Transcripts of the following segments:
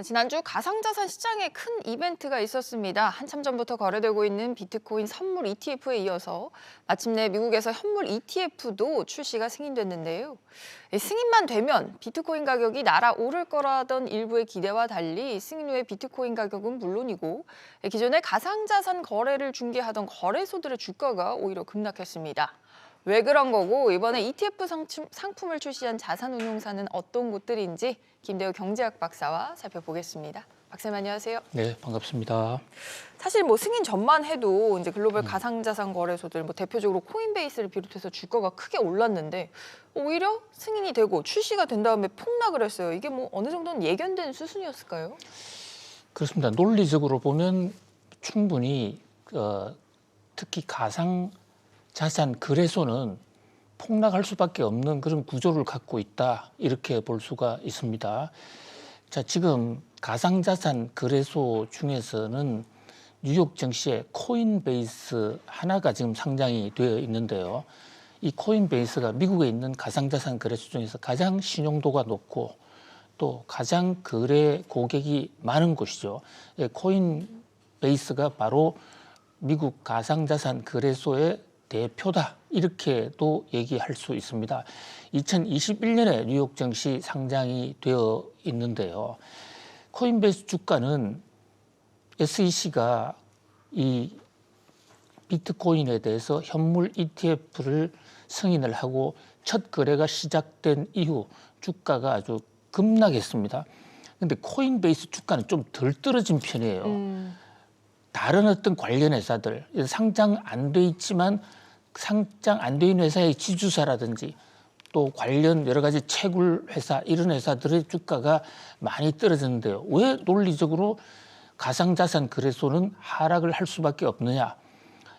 지난주 가상자산 시장에 큰 이벤트가 있었습니다. 한참 전부터 거래되고 있는 비트코인 선물 ETF에 이어서 마침내 미국에서 현물 ETF도 출시가 승인됐는데요. 승인만 되면 비트코인 가격이 날아오를 거라던 일부의 기대와 달리 승인 후의 비트코인 가격은 물론이고 기존의 가상자산 거래를 중개하던 거래소들의 주가가 오히려 급락했습니다. 왜 그런 거고 이번에 ETF 상품을 출시한 자산운용사는 어떤 곳들인지 김대우 경제학 박사와 살펴보겠습니다. 박사님 안녕하세요. 네, 반갑습니다. 사실 승인 전만 해도 이제 글로벌 가상자산 거래소들 대표적으로 코인베이스를 비롯해서 주가가 크게 올랐는데 오히려 승인이 되고 출시가 된 다음에 폭락을 했어요. 이게 어느 정도는 예견된 수순이었을까요? 그렇습니다. 논리적으로 보면 충분히 특히 가상자산 거래소는 폭락할 수밖에 없는 그런 구조를 갖고 있다, 이렇게 볼 수가 있습니다. 자, 지금 가상자산 거래소 중에서는 뉴욕 증시에 코인베이스 하나가 지금 상장이 되어 있는데요. 이 코인베이스가 미국에 있는 가상자산 거래소 중에서 가장 신용도가 높고 또 가장 거래 고객이 많은 곳이죠. 코인베이스가 바로 미국 가상자산 거래소의 대표다, 이렇게도 얘기할 수 있습니다. 2021년에 뉴욕 증시 상장이 되어 있는데요. 코인베이스 주가는 SEC가 이 비트코인에 대해서 현물 ETF를 승인을 하고 첫 거래가 시작된 이후 주가가 아주 급락했습니다. 근데 코인베이스 주가는 좀 덜 떨어진 편이에요. 다른 어떤 관련 회사들, 상장 안 돼 있지만 상장 안 돼 있는 회사의 지주사라든지 또 관련 여러 가지 채굴 회사, 이런 회사들의 주가가 많이 떨어졌는데요. 왜 논리적으로 가상자산 거래소는 하락을 할 수밖에 없느냐?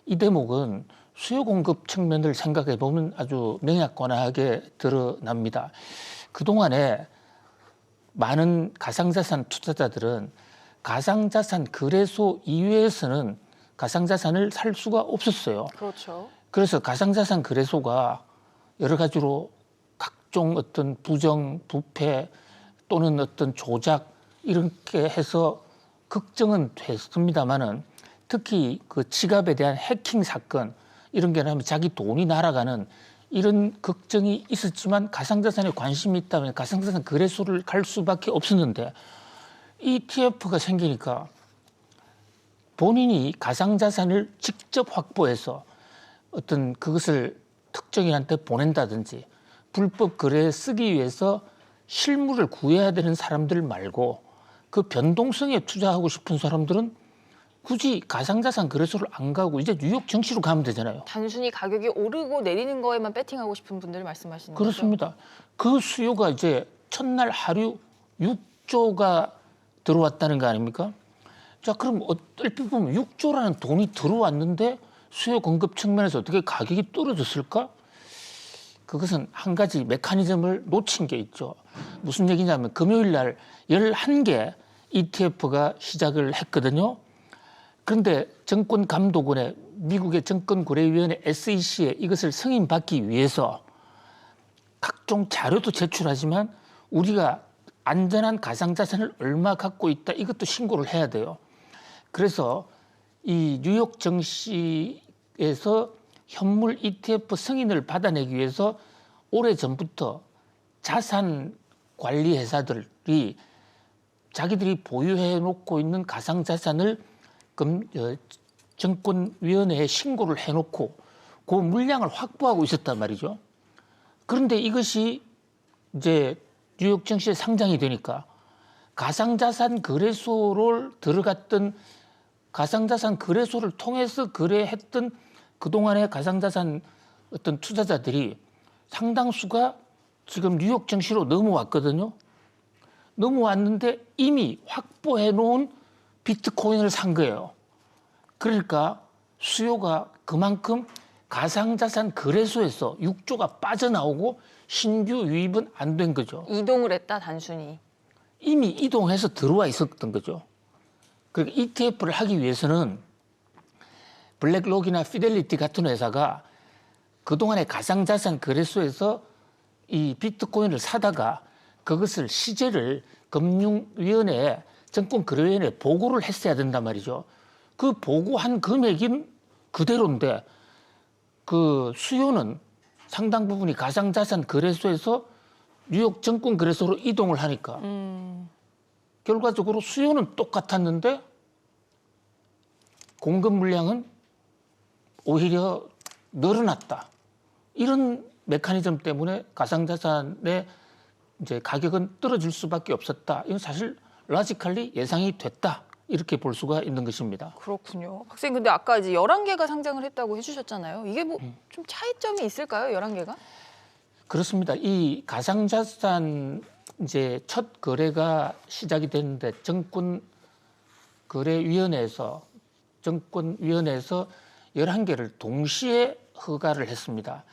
이 대목은 수요 공급 측면을 생각해 보면 아주 명약관하게 드러납니다. 그동안에 많은 가상자산 투자자들은 가상자산 거래소 이외에서는 가상자산을 살 수가 없었어요. 그렇죠. 그래서 가상자산 거래소가 여러 가지로 각종 어떤 부정, 부패 또는 어떤 조작 이렇게 해서 걱정은 됐습니다만은 특히 그 지갑에 대한 해킹 사건 이런 게 나면 자기 돈이 날아가는 이런 걱정이 있었지만 가상자산에 관심이 있다면 가상자산 거래소를 갈 수밖에 없었는데 ETF가 생기니까 본인이 가상자산을 직접 확보해서 어떤 그것을 특정인한테 보낸다든지 불법 거래에 쓰기 위해서 실물을 구해야 되는 사람들 말고 그 변동성에 투자하고 싶은 사람들은 굳이 가상자산 거래소를 안 가고 이제 뉴욕 증시로 가면 되잖아요. 단순히 가격이 오르고 내리는 거에만 배팅하고 싶은 분들을 말씀하시는 거죠? 그렇습니다. 그 수요가 이제 첫날 하루 6조가 들어왔다는 거 아닙니까? 자, 그럼 얼핏 보면 6조라는 돈이 들어왔는데 수요 공급 측면에서 어떻게 가격이 떨어졌을까? 그것은 한 가지 메커니즘을 놓친 게 있죠. 무슨 얘기냐면 금요일 날 11개 ETF가 시작을 했거든요. 그런데 정권감독원의 미국의 정권거래위원회 SEC에 이것을 승인받기 위해서 각종 자료도 제출하지만 우리가 안전한 가상자산을 얼마 갖고 있다, 이것도 신고를 해야 돼요. 그래서 이 뉴욕 증시에서 현물 ETF 승인을 받아내기 위해서 오래전부터 자산 관리 회사들이 자기들이 보유해 놓고 있는 가상자산을 정권위원회에 신고를 해놓고 그 물량을 확보하고 있었단 말이죠. 그런데 이것이 이제 뉴욕 증시에 상장이 되니까 가상자산 거래소를 들어갔던 가상자산 거래소를 통해서 거래했던 그동안의 가상자산 어떤 투자자들이 상당수가 지금 뉴욕 증시로 넘어왔거든요. 넘어왔는데 이미 확보해 놓은 비트코인을 산 거예요. 그러니까 수요가 그만큼 가상자산 거래소에서 6조가 빠져나오고 신규 유입은 안 된 거죠. 이동을 했다, 단순히. 이미 이동해서 들어와 있었던 거죠. 그러니까 ETF를 하기 위해서는 블랙록이나 피델리티 같은 회사가 그동안의 가상자산 거래소에서 이 비트코인을 사다가 그것을 시제를 금융위원회에 정권거래위원회에 보고를 했어야 된단 말이죠. 그 보고한 금액인 그대로인데 그 수요는 상당 부분이 가상자산 거래소에서 뉴욕 증권거래소로 이동을 하니까 결과적으로 수요는 똑같았는데 공급 물량은 오히려 늘어났다. 이런 메커니즘 때문에 가상자산의 이제 가격은 떨어질 수밖에 없었다. 이건 사실 로지컬리 예상이 됐다. 이렇게 볼 수가 있는 것입니다. 그렇군요. 박사님 근데 아까 이제 11개가 상장을 했다고 해주셨잖아요. 이게 뭐 좀 차이점이 있을까요? 11개가? 그렇습니다. 이 가상자산 이제 첫 거래가 시작이 됐는데 정권거래위원회에서 11개를 동시에 허가를 했습니다.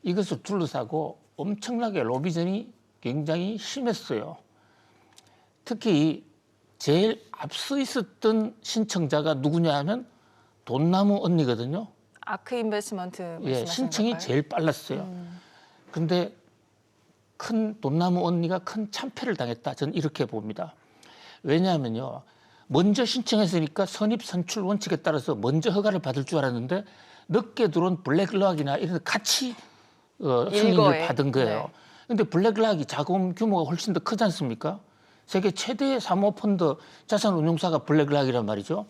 이것을 둘러싸고 엄청나게 로비전이 굉장히 심했어요. 특히 제일 앞서 있었던 신청자가 누구냐 하면 돈나무 언니거든요. 아크 인베스트먼트 말씀하시는 신청이 건가요? 제일 빨랐어요. 그런데 큰 돈나무 언니가 큰 참패를 당했다. 저는 이렇게 봅니다. 왜냐하면요. 먼저 신청했으니까 선입 선출 원칙에 따라서 먼저 허가를 받을 줄 알았는데 늦게 들어온 블랙락이나 이런 데 같이 승인을 일거에. 받은 거예요. 네. 그런데 블랙락이 자금 규모가 훨씬 더 크지 않습니까? 세계 최대의 사모펀드 자산운용사가 블랙락이란 말이죠.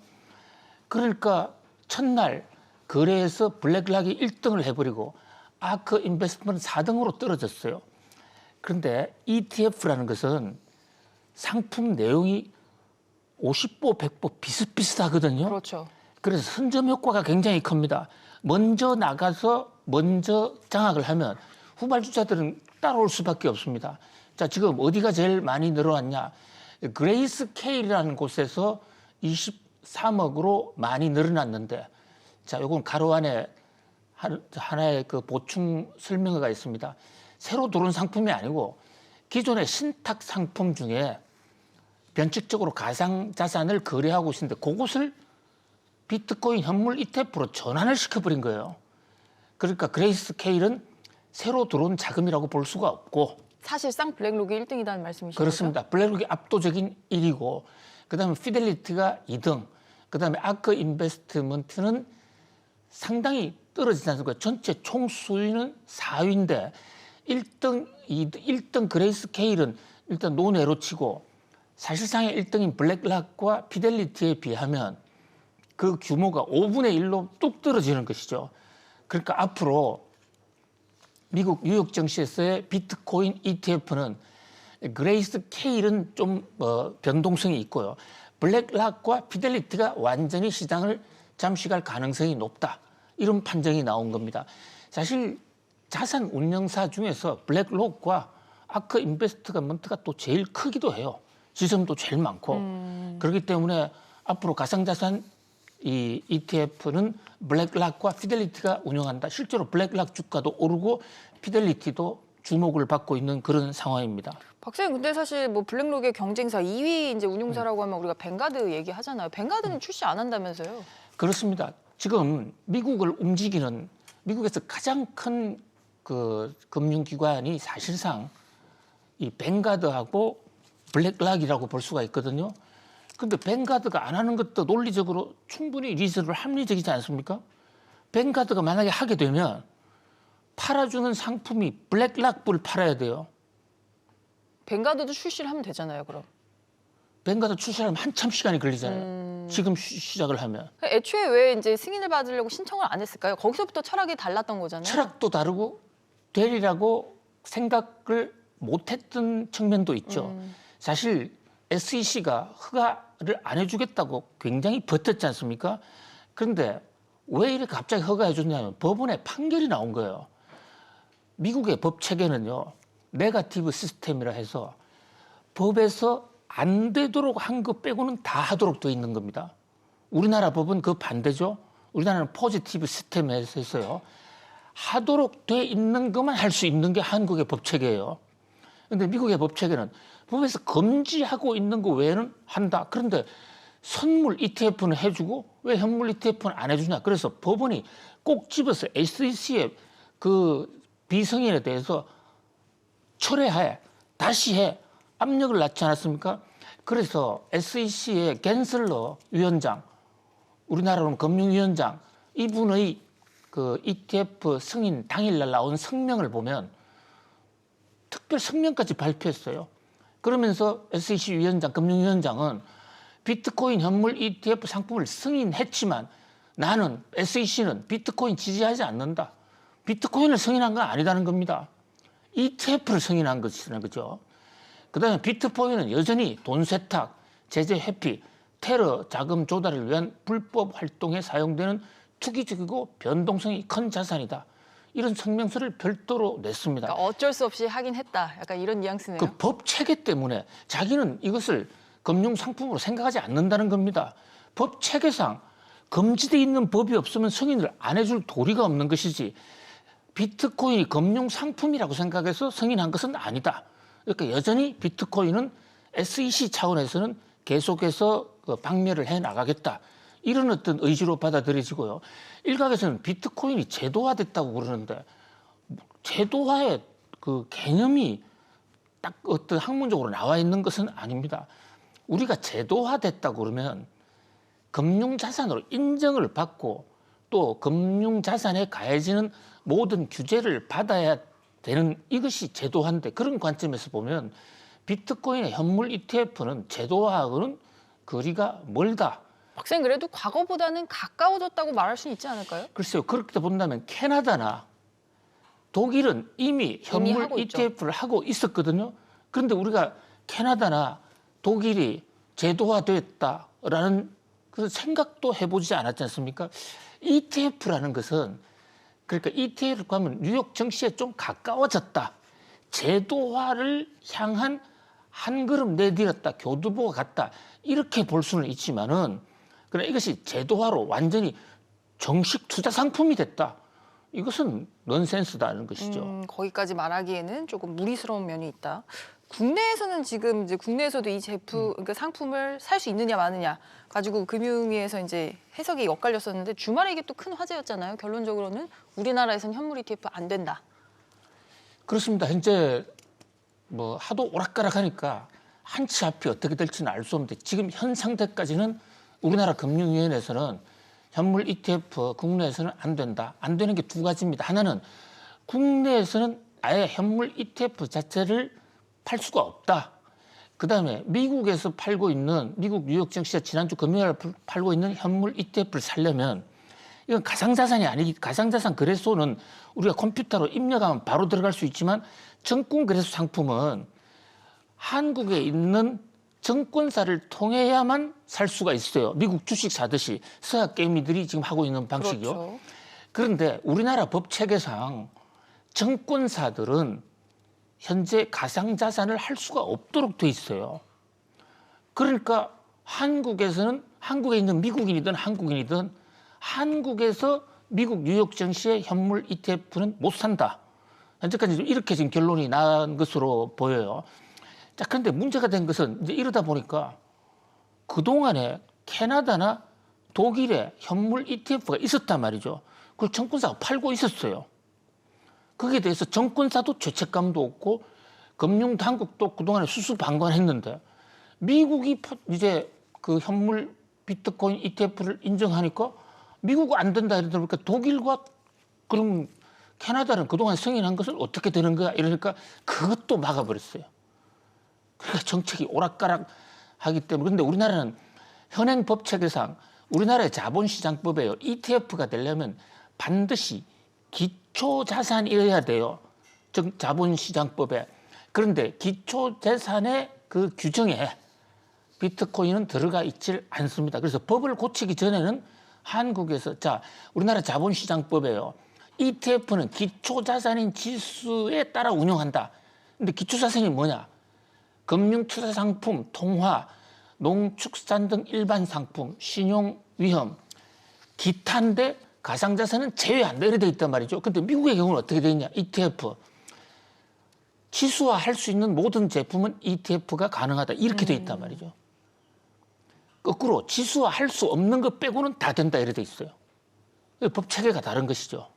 그러니까 첫날 거래에서 블랙락이 1등을 해버리고 아크 인베스트먼트 4등으로 떨어졌어요. 그런데 ETF라는 것은 상품 내용이 50보, 100보 비슷비슷하거든요. 그렇죠. 그래서 선점 효과가 굉장히 큽니다. 먼저 나가서 먼저 장악을 하면 후발주자들은 따라올 수밖에 없습니다. 자, 지금 어디가 제일 많이 늘어났냐? 그레이스 케일이라는 곳에서 23억으로 많이 늘어났는데, 자, 요건 가로 안에 하나의 그 보충 설명어가 있습니다. 새로 들어온 상품이 아니고 기존의 신탁 상품 중에 변칙적으로 가상자산을 거래하고 있는데 그것을 비트코인 현물 ETF로 전환을 시켜버린 거예요. 그러니까 그레이스 케일은 새로 들어온 자금이라고 볼 수가 없고 사실상 블랙록이 1등이라는 말씀이시죠? 그렇습니다. 블랙록이 압도적인 1위고 그다음에 피델리티가 2등 그다음에 아크 인베스트먼트는 상당히 떨어지지 않습니까? 전체 총 수위는 4위인데 1등 그레이스 케일은 일단 논외로 치고 사실상의 1등인 블랙락과 피델리티에 비하면 그 규모가 5분의 1로 뚝 떨어지는 것이죠. 그러니까 앞으로 미국 뉴욕 증시에서의 비트코인 ETF는 그레이스 케일은 좀 변동성이 있고요. 블랙락과 피델리티가 완전히 시장을 잠식할 가능성이 높다. 이런 판정이 나온 겁니다. 사실 자산 운영사 중에서 블랙록과 아크 인베스트먼트가 또 제일 크기도 해요. 지점도 제일 많고. 그렇기 때문에 앞으로 가상자산 이 ETF는 블랙락과 피델리티가 운영한다. 실제로 블랙락 주가도 오르고 피델리티도 주목을 받고 있는 그런 상황입니다. 박사님 근데 사실 뭐 블랙록의 경쟁사 2위 이제 운용사라고 하면 우리가 뱅가드 얘기하잖아요. 뱅가드는 출시 안 한다면서요? 그렇습니다. 지금 미국을 움직이는 미국에서 가장 큰 그 금융기관이 사실상 이 뱅가드하고 블랙락이라고 볼 수가 있거든요. 근데 뱅가드가 안 하는 것도 논리적으로 충분히 리즈너블 합리적이지 않습니까? 뱅가드가 만약에 하게 되면 팔아주는 상품이 블랙락불 팔아야 돼요. 뱅가드도 출시를 하면 되잖아요, 그럼. 뱅가드 출시하면 한참 시간이 걸리잖아요. 지금 시작을 하면. 애초에 왜 이제 승인을 받으려고 신청을 안 했을까요? 거기서부터 철학이 달랐던 거잖아요. 철학도 다르고 되리라고 생각을 못했던 측면도 있죠. 사실 SEC가 허가를 안 해주겠다고 굉장히 버텼지 않습니까? 그런데 왜 이렇게 갑자기 허가해 줬냐면 법원에 판결이 나온 거예요. 미국의 법 체계는요. 네거티브 시스템이라 해서 법에서 안 되도록 한 것 빼고는 다 하도록 되어 있는 겁니다. 우리나라 법은 그 반대죠. 우리나라는 포지티브 시스템에서요. 하도록 돼 있는 것만 할 수 있는 게 한국의 법 체계예요. 그런데 미국의 법 체계는 법에서 금지하고 있는 거 외에는 한다. 그런데 선물 ETF는 해주고 왜 현물 ETF는 안 해주냐. 그래서 법원이 꼭 집어서 SEC의 그 비승인에 대해서 철회해, 다시 해, 압력을 낳지 않았습니까? 그래서 SEC의 갠슬러 위원장, 우리나라로는 금융위원장, 이분의 그 ETF 승인 당일날 나온 성명을 보면 특별 성명까지 발표했어요. 그러면서 SEC 위원장, 금융위원장은 비트코인 현물 ETF 상품을 승인했지만 나는 SEC는 비트코인 지지하지 않는다. 비트코인을 승인한 건 아니다는 겁니다. ETF를 승인한 것이라는 거죠. 그다음에 비트코인은 여전히 돈 세탁, 제재 회피, 테러 자금 조달을 위한 불법 활동에 사용되는 투기적이고 변동성이 큰 자산이다. 이런 성명서를 별도로 냈습니다. 그러니까 어쩔 수 없이 하긴 했다. 약간 이런 뉘앙스네요. 그 법 체계 때문에 자기는 이것을 금융 상품으로 생각하지 않는다는 겁니다. 법 체계상 금지되어 있는 법이 없으면 승인을 안 해줄 도리가 없는 것이지 비트코인이 금융 상품이라고 생각해서 승인한 것은 아니다. 그러니까 여전히 비트코인은 SEC 차원에서는 계속해서 방매를 해 나가겠다. 이런 어떤 의지로 받아들여지고요. 일각에서는 비트코인이 제도화됐다고 그러는데 제도화의 그 개념이 딱 어떤 학문적으로 나와 있는 것은 아닙니다. 우리가 제도화됐다고 그러면 금융자산으로 인정을 받고 또 금융자산에 가해지는 모든 규제를 받아야 되는 이것이 제도화인데 그런 관점에서 보면 비트코인의 현물 ETF는 제도화하고는 거리가 멀다. 박사님 그래도 과거보다는 가까워졌다고 말할 수 있지 않을까요? 글쎄요. 그렇게 본다면 캐나다나 독일은 이미 현물 하고 있죠. ETF를 하고 있었거든요. 그런데 우리가 캐나다나 독일이 제도화됐다라는 그 생각도 해보지 않았지 않습니까? ETF라는 것은 그러니까 ETF를 하면 뉴욕 증시에 좀 가까워졌다. 제도화를 향한 한 걸음 내디뎠다. 교두보가 같다. 이렇게 볼 수는 있지만은 그러나 이것이 제도화로 완전히 정식 투자 상품이 됐다. 이것은 넌센스다는 것이죠. 거기까지 말하기에는 조금 무리스러운 면이 있다. 국내에서는 지금 이제 국내에서도 이 제품, 그러니까 상품을 살 수 있느냐 마느냐 가지고 금융위에서 이제 해석이 엇갈렸었는데 주말에 이게 또 큰 화제였잖아요. 결론적으로는 우리나라에서는 현물 ETF 안 된다. 그렇습니다. 현재 뭐 하도 오락가락하니까 한치 앞이 어떻게 될지는 알 수 없는데 지금 현 상태까지는 우리나라 금융위원회에서는 현물 ETF 국내에서는 안 된다. 안 되는 게 두 가지입니다. 하나는 국내에서는 아예 현물 ETF 자체를 팔 수가 없다. 그다음에 미국에서 팔고 있는 미국 뉴욕 증시가 지난주 금요일 팔고 있는 현물 ETF를 살려면 이건 가상자산이 아니기 가상자산 거래소는 우리가 컴퓨터로 입력하면 바로 들어갈 수 있지만 증권거래소 상품은 한국에 있는 증권사를 통해야만 살 수가 있어요. 미국 주식 사듯이 서학 게임들이 지금 하고 있는 방식이요. 그렇죠. 그런데 우리나라 법 체계상 증권사들은 현재 가상자산을 할 수가 없도록 돼 있어요. 그러니까 한국에서는 한국에 있는 미국인이든 한국인이든 한국에서 미국 뉴욕 증시의 현물 ETF는 못 산다. 현재까지 이렇게 지금 결론이 난 것으로 보여요. 자, 그런데 문제가 된 것은 이제 이러다 보니까 그동안에 캐나다나 독일에 현물 ETF가 있었단 말이죠. 그걸 증권사가 팔고 있었어요. 거기에 대해서 정권사도 죄책감도 없고 금융당국도 그동안에 수수방관했는데 미국이 이제 그 현물 비트코인 ETF를 인정하니까 미국은 안 된다 이러니까 독일과 그럼 캐나다는 그동안 승인한 것은 어떻게 되는 거야 이러니까 그것도 막아버렸어요. 그러니까 정책이 오락가락하기 때문에 그런데 우리나라는 현행 법 체계상 우리나라의 자본시장법에요. ETF가 되려면 반드시 기초자산이어야 돼요. 즉 자본시장법에. 그런데 기초자산의 그 규정에 비트코인은 들어가 있질 않습니다. 그래서 법을 고치기 전에는 한국에서 우리나라 자본시장법에요. ETF는 기초자산인 지수에 따라 운영한다. 근데 기초자산이 뭐냐? 금융투자상품, 통화, 농축산 등 일반 상품, 신용위험, 기타인데 가상자산은 제외한다 이렇게 돼 있단 말이죠. 근데 미국의 경우는 어떻게 돼 있냐? ETF. 지수화할 수 있는 모든 제품은 ETF가 가능하다 이렇게 돼 있단 말이죠. 거꾸로 지수화할 수 없는 것 빼고는 다 된다 이렇게 돼 있어요. 법 체계가 다른 것이죠.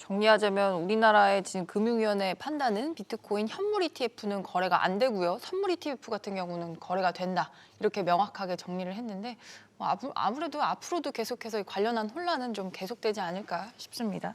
정리하자면 우리나라의 지금 금융위원회 판단은 비트코인 현물 ETF는 거래가 안 되고요. 선물 ETF 같은 경우는 거래가 된다. 이렇게 명확하게 정리를 했는데 아무래도 앞으로도 계속해서 관련한 혼란은 좀 계속되지 않을까 싶습니다.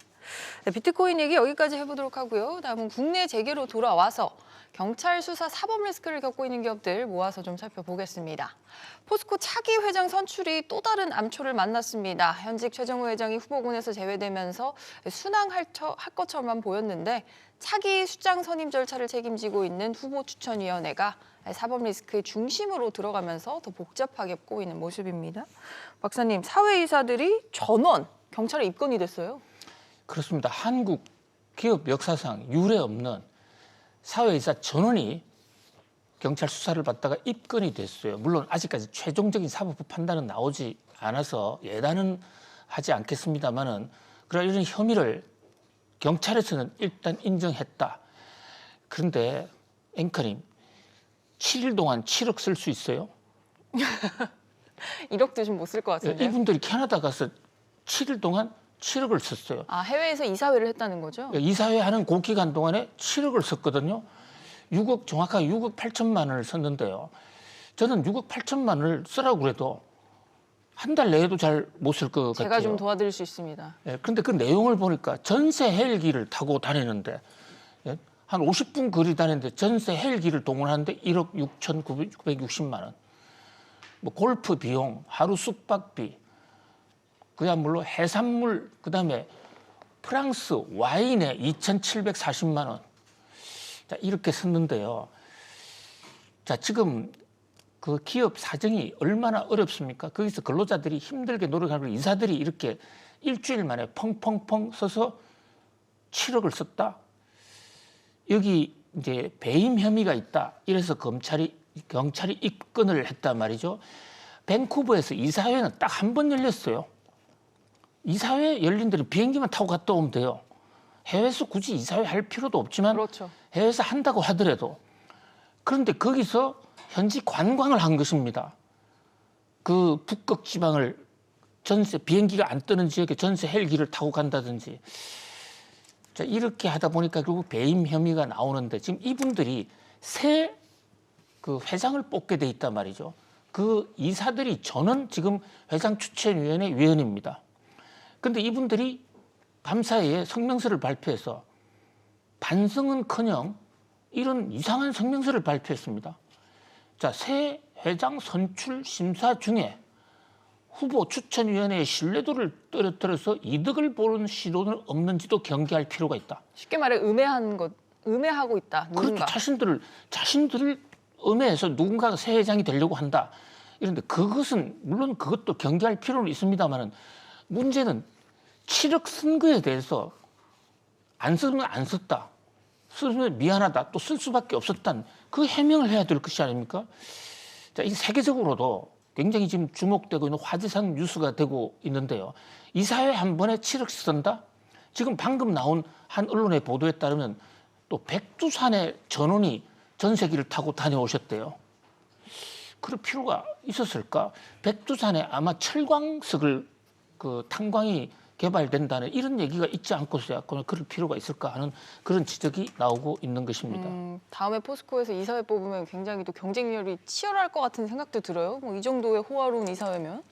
네, 비트코인 얘기 여기까지 해보도록 하고요. 다음은 국내 재계로 돌아와서 경찰 수사 사법 리스크를 겪고 있는 기업들 모아서 좀 살펴보겠습니다. 포스코 차기 회장 선출이 또 다른 암초를 만났습니다. 현직 최정우 회장이 후보군에서 제외되면서 순항할 것처럼만 보였는데 차기 수장 선임 절차를 책임지고 있는 후보추천위원회가 사법 리스크의 중심으로 들어가면서 더 복잡하게 꼬이는 모습입니다. 박사님, 사회이사들이 전원 경찰에 입건이 됐어요. 그렇습니다. 한국 기업 역사상 유례 없는 사회이사 전원이 경찰 수사를 받다가 입건이 됐어요. 물론 아직까지 최종적인 사법부 판단은 나오지 않아서 예단은 하지 않겠습니다만은 그런 이런 혐의를 경찰에서는 일단 인정했다. 그런데 앵커님, 7일 동안 7억 쓸 수 있어요? 1억도 좀 못 쓸 것 같은데. 이분들이 캐나다 가서 7일 동안 7억을 썼어요. 아, 해외에서 이사회를 했다는 거죠? 이사회 하는 그 기간 동안에 7억을 썼거든요. 정확하게 6억 8천만 원을 썼는데요. 저는 6억 8천만 원을 쓰라고 그래도 한 달 내에도 잘 못 쓸 것 같아요. 제가 좀 도와드릴 수 있습니다. 그런데 그 내용을 보니까 전세 헬기를 타고 다니는데 한 50분 거리 다니는데 전세 헬기를 동원하는데 1억 6,960만 원. 뭐 골프 비용, 하루 숙박비, 그야말로 해산물, 그다음에 프랑스 와인에 2,740만 원. 자, 이렇게 썼는데요. 자, 지금 그 기업 사정이 얼마나 어렵습니까? 거기서 근로자들이 힘들게 노력하고 이사들이 이렇게 일주일 만에 펑펑펑 써서 7억을 썼다. 여기 이제 배임 혐의가 있다. 이래서 경찰이 입건을 했단 말이죠. 밴쿠버에서 이사회는 딱 한 번 열렸어요. 이사회 열린 데는 비행기만 타고 갔다 오면 돼요. 해외에서 굳이 이사회 할 필요도 없지만 그렇죠. 해외에서 한다고 하더라도 그런데 거기서 현지 관광을 한 것입니다. 그 북극 지방을 전세 비행기가 안 뜨는 지역에 전세 헬기를 타고 간다든지 자, 이렇게 하다 보니까 결국 배임 혐의가 나오는데 지금 이분들이 새 그 회장을 뽑게 돼 있단 말이죠. 그 이사들이 저는 지금 회장 추천위원회 위원입니다. 그런데 이분들이 감사회에 성명서를 발표해서 반성은커녕 이런 이상한 성명서를 발표했습니다. 자, 새 회장 선출 심사 중에 후보 추천위원회의 신뢰도를 떨어뜨려서 이득을 보는 시도는 없는지도 경계할 필요가 있다. 쉽게 말해 음해하고 있다. 누군가. 그렇죠. 자신들을 음해해서 누군가가 새 회장이 되려고 한다. 이런데 그것은 물론 그것도 경계할 필요는 있습니다만은 문제는 7억 쓴 거에 대해서 안 쓰면 안 썼다. 쓰면 미안하다. 또 쓸 수밖에 없었다는 그 해명을 해야 될 것이 아닙니까? 자, 이 세계적으로도 굉장히 지금 주목되고 있는 화제상 뉴스가 되고 있는데요. 이사회 한 번에 7억씩 쓴다? 지금 방금 나온 한 언론의 보도에 따르면 또 백두산의 전원이 전세기를 타고 다녀오셨대요. 그럴 필요가 있었을까? 백두산에 아마 철광석을 그 탄광이 개발된다는 이런 얘기가 있지 않고서야 그럴 필요가 있을까 하는 그런 지적이 나오고 있는 것입니다. 다음에 포스코에서 이사회 뽑으면 굉장히 또 경쟁률이 치열할 것 같은 생각도 들어요. 뭐 이 정도의 호화로운 이사회면.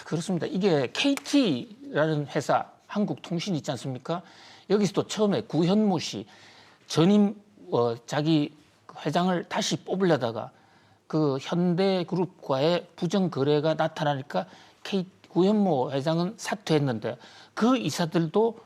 그렇습니다. 이게 KT라는 회사 한국통신 있지 않습니까? 여기서도 처음에 구현모 씨 전임 자기 회장을 다시 뽑으려다가 그 현대그룹과의 부정 거래가 나타나니까 구현모 회장은 사퇴했는데 그 이사들도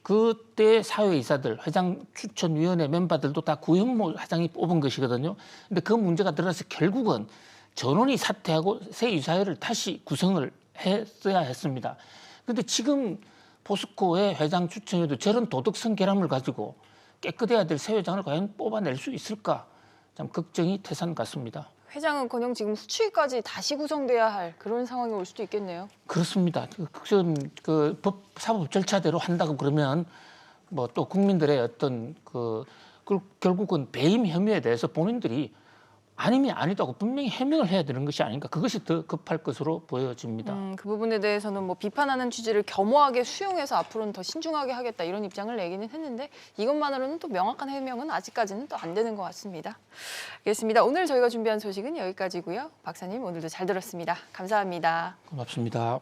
그때 사회이사들 회장 추천위원회 멤버들도 다 구현모 회장이 뽑은 것이거든요. 근데 그 문제가 드러나서 결국은 전원이 사퇴하고 새 이사회를 다시 구성을 했어야 했습니다. 그런데 지금 포스코의 회장 추천위도 저런 도덕성 결함을 가지고 깨끗해야 될 새 회장을 과연 뽑아낼 수 있을까? 참 걱정이 태산 같습니다. 회장은커녕 지금 수취까지 다시 구성돼야 할 그런 상황이 올 수도 있겠네요. 그렇습니다. 그 사법 절차대로 한다고 그러면 뭐 또 국민들의 어떤 결국은 배임 혐의에 대해서 본인들이 아니면 아니다고 분명히 해명을 해야 되는 것이 아닌가. 그것이 더 급할 것으로 보여집니다. 그 부분에 대해서는 뭐 비판하는 취지를 겸허하게 수용해서 앞으로는 더 신중하게 하겠다 이런 입장을 내기는 했는데 이것만으로는 또 명확한 해명은 아직까지는 또 안 되는 것 같습니다. 알겠습니다. 오늘 저희가 준비한 소식은 여기까지고요. 박사님 오늘도 잘 들었습니다. 감사합니다. 고맙습니다.